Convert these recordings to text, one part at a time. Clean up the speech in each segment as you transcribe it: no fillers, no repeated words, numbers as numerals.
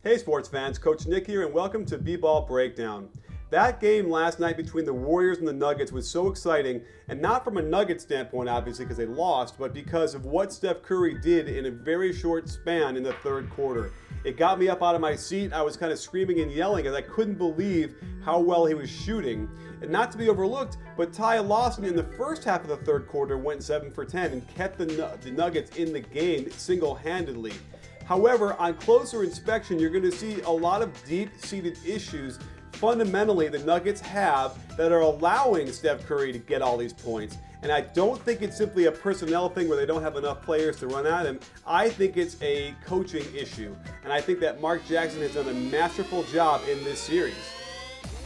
Hey sports fans, Coach Nick here and welcome to B-Ball Breakdown. That game last night between the Warriors and the Nuggets was so exciting, and not from a Nuggets standpoint obviously because they lost, but because of what Steph Curry did in a very short span in the third quarter. It got me up out of my seat. I was kind of screaming and yelling as I couldn't believe how well he was shooting. And not to be overlooked, but Ty Lawson in the first half of the third quarter went 7 for 10 and kept the Nuggets in the game single-handedly. However, on closer inspection, you're going to see a lot of deep-seated issues fundamentally the Nuggets have that are allowing Steph Curry to get all these points. And I don't think it's simply a personnel thing where they don't have enough players to run at him. I think it's a coaching issue. And I think that Mark Jackson has done a masterful job in this series.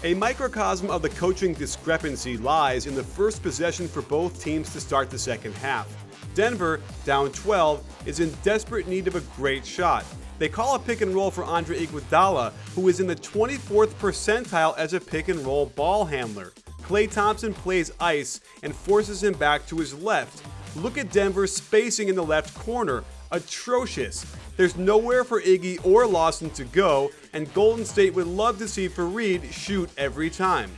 A microcosm of the coaching discrepancy lies in the first possession for both teams to start the second half. Denver, down 12, is in desperate need of a great shot. They call a pick and roll for Andre Iguodala, who is in the 24th percentile as a pick and roll ball handler. Klay Thompson plays ice and forces him back to his left. Look at Denver's spacing in the left corner. Atrocious. There's nowhere for Iggy or Lawson to go, and Golden State would love to see Fareed shoot every time.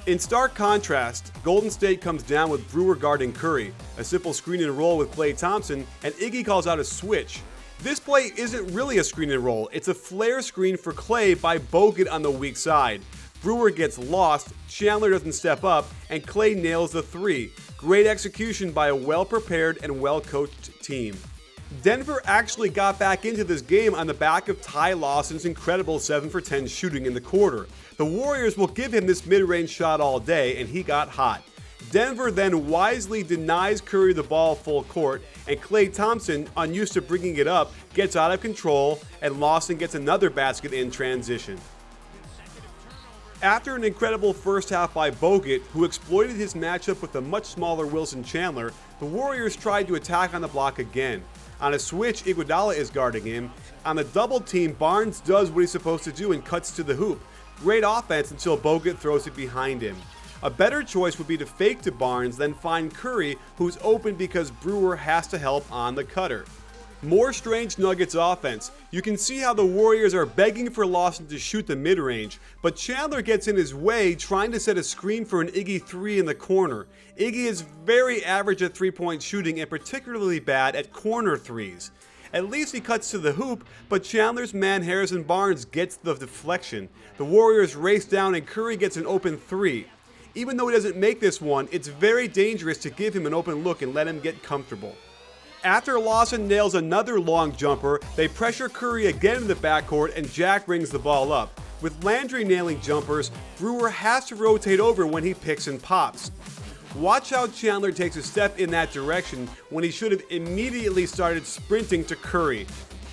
In stark contrast, Golden State comes down with Brewer guarding Curry, a simple screen and roll with Klay Thompson, and Iggy calls out a switch. This play isn't really a screen and roll, it's a flare screen for Klay by Bogut on the weak side. Brewer gets lost, Chandler doesn't step up, and Klay nails the three. Great execution by a well-prepared and well-coached team. Denver actually got back into this game on the back of Ty Lawson's incredible 7 for 10 shooting in the quarter. The Warriors will give him this mid-range shot all day, and he got hot. Denver then wisely denies Curry the ball full court, and Klay Thompson, unused to bringing it up, gets out of control, and Lawson gets another basket in transition. After an incredible first half by Bogut, who exploited his matchup with a much smaller Wilson Chandler, the Warriors tried to attack on the block again. On a switch, Iguodala is guarding him. On the double team, Barnes does what he's supposed to do and cuts to the hoop. Great offense until Bogut throws it behind him. A better choice would be to fake to Barnes, then find Curry, who's open because Brewer has to help on the cutter. More strange Nuggets offense. You can see how the Warriors are begging for Lawson to shoot the mid-range, but Chandler gets in his way trying to set a screen for an Iggy 3 in the corner. Iggy is very average at three-point shooting and particularly bad at corner threes. At least he cuts to the hoop, but Chandler's man Harrison Barnes gets the deflection. The Warriors race down and Curry gets an open 3. Even though he doesn't make this one, it's very dangerous to give him an open look and let him get comfortable. After Lawson nails another long jumper, they pressure Curry again in the backcourt and Jack brings the ball up. With Landry nailing jumpers, Brewer has to rotate over when he picks and pops. Watch how Chandler takes a step in that direction when he should have immediately started sprinting to Curry.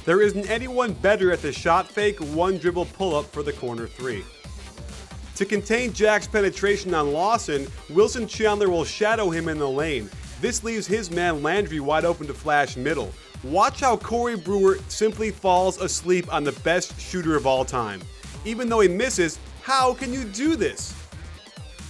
There isn't anyone better at the shot fake one dribble pull-up for the corner 3. To contain Jack's penetration on Lawson, Wilson Chandler will shadow him in the lane. This leaves his man Landry wide open to flash middle. Watch how Corey Brewer simply falls asleep on the best shooter of all time. Even though he misses, how can you do this?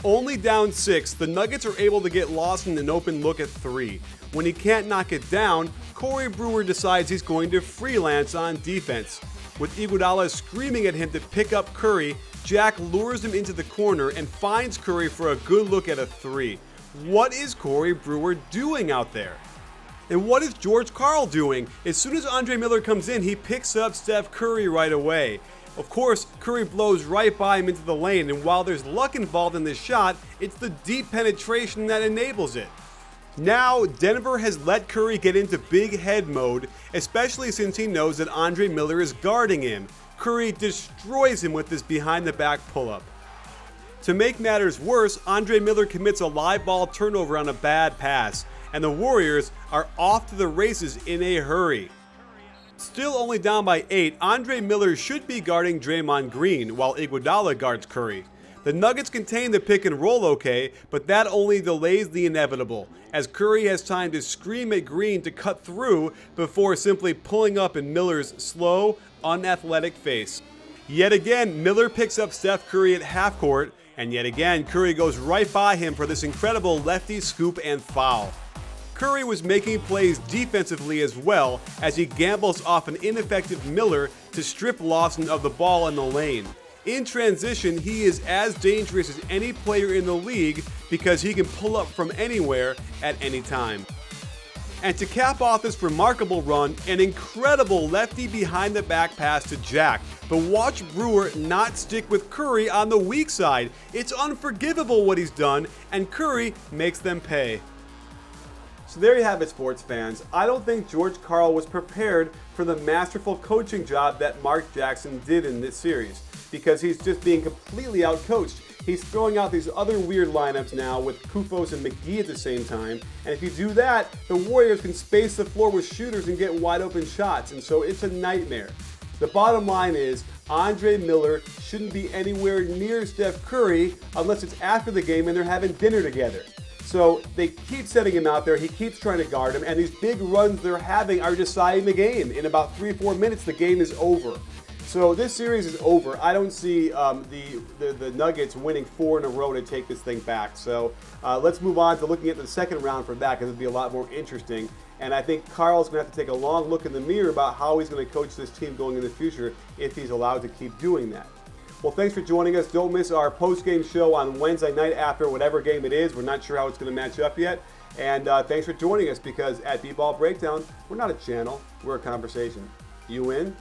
Only down 6, the Nuggets are able to get Lawson an open look at 3. When he can't knock it down, Corey Brewer decides he's going to freelance on defense. With Iguodala screaming at him to pick up Curry, Jack lures him into the corner and finds Curry for a good look at a 3. What is Corey Brewer doing out there? And what is George Karl doing? As soon as Andre Miller comes in, he picks up Steph Curry right away. Of course, Curry blows right by him into the lane, and while there's luck involved in this shot, it's the deep penetration that enables it. Now, Denver has let Curry get into big head mode, especially since he knows that Andre Miller is guarding him. Curry destroys him with this behind-the-back pull-up. To make matters worse, Andre Miller commits a live ball turnover on a bad pass, and the Warriors are off to the races in a hurry. Still only down by 8, Andre Miller should be guarding Draymond Green while Iguodala guards Curry. The Nuggets contain the pick and roll okay, but that only delays the inevitable, as Curry has time to scream at Green to cut through before simply pulling up in Miller's slow, unathletic face. Yet again, Miller picks up Steph Curry at half court, and yet again, Curry goes right by him for this incredible lefty scoop and foul. Curry was making plays defensively as well as he gambles off an ineffective Miller to strip Lawson of the ball in the lane. In transition, he is as dangerous as any player in the league because he can pull up from anywhere at any time. And to cap off this remarkable run, an incredible lefty behind the back pass to Jack. But watch Brewer not stick with Curry on the weak side. It's unforgivable what he's done, and Curry makes them pay. So there you have it, sports fans. I don't think George Karl was prepared for the masterful coaching job that Mark Jackson did in this series, because he's just being completely outcoached. He's throwing out these other weird lineups now with Kufos and McGee at the same time, and if you do that, the Warriors can space the floor with shooters and get wide open shots, and so it's a nightmare. The bottom line is, Andre Miller shouldn't be anywhere near Steph Curry unless it's after the game and they're having dinner together. So they keep setting him out there, he keeps trying to guard him, and these big runs they're having are deciding the game. In about 3-4 minutes, the game is over. So this series is over. I don't see the Nuggets winning 4 in a row to take this thing back. So let's move on to looking at the second round for that, because it'll be a lot more interesting. And I think Karl's going to have to take a long look in the mirror about how he's going to coach this team going in the future if he's allowed to keep doing that. Well, thanks for joining us. Don't miss our post-game show on Wednesday night after whatever game it is. We're not sure how it's going to match up yet. And thanks for joining us, because at B-Ball Breakdown, we're not a channel, we're a conversation. You in?